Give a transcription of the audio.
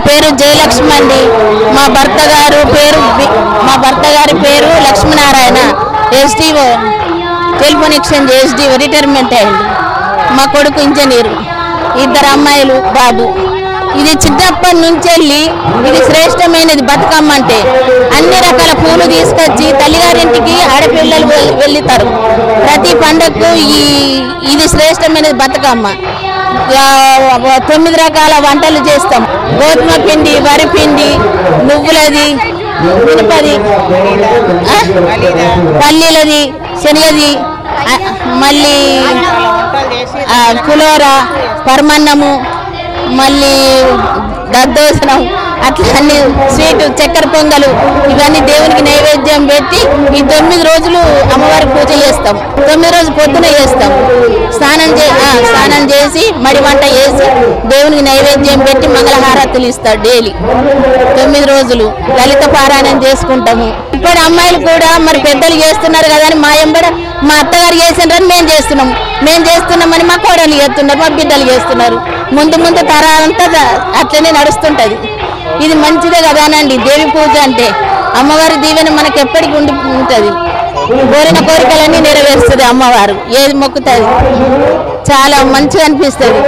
పేరు జయలక్ష్మి అండి. మా భర్త గారి పేరు Lakshminarayana. SDO telephone exchange SDO retirement అయింది. మా కొడుకు ఇంజనీరు, ఇద్దరు అమ్మాయిలు బాబు. ఇది చిన్నప్పటి నుంచి వెళ్ళి ఇది శ్రేష్టమైనది బతుకమ్మ అంటే. అన్ని రకాల పూలు తీసుకొచ్చి తల్లిగారింటికి ఆడపిల్లలు వెళ్తారు. ప్రతి పండగకు ఇది శ్రేష్టమైనది బతుకమ్మ. 9 రకాల వంటలు చేస్తాం. గోధుమ పిండి, వరి పిండి, నువ్వులది, మినపది, పల్లీలది, శనగది, మళ్ళీ పులిహోర, పరమన్నము, మళ్ళీ దద్దోజనం, అట్లా అన్ని స్వీటు, చక్కెర పొంగలు, ఇవన్నీ దేవునికి నైవేద్యం పెట్టి ఈ 9 రోజులు అమ్మవారి పూజ చేస్తాం. 9 రోజులు పొద్దున చేస్తాం. స్నానం చేసి మడి వంట చేసి దేవునికి నైవేద్యం పెట్టి మంగళహారతులు ఇస్తాడు. డైలీ 9 రోజులు లలిత పారాయణం చేసుకుంటాము. ఇప్పుడు అమ్మాయిలు కూడా మరి పెద్దలు చేస్తున్నారు కదా అని మా అత్తగారు చేసినారని మేము చేస్తున్నామని మా కోడలు చేస్తున్నారు, మా బిడ్డలు చేస్తున్నారు. ముందు తరాలంతా అట్లనే నడుస్తుంటది. ఇది మంచిదే కదానండి. దేవి పూజ అంటే అమ్మవారి దీవెన మనకు ఎప్పటికి ఉంటుంది. కోరిన కోరికలన్నీ నెరవేరుస్తుంది అమ్మవారు. ఏది మొక్కుతుంది చాలా మంచిగా అనిపిస్తుంది.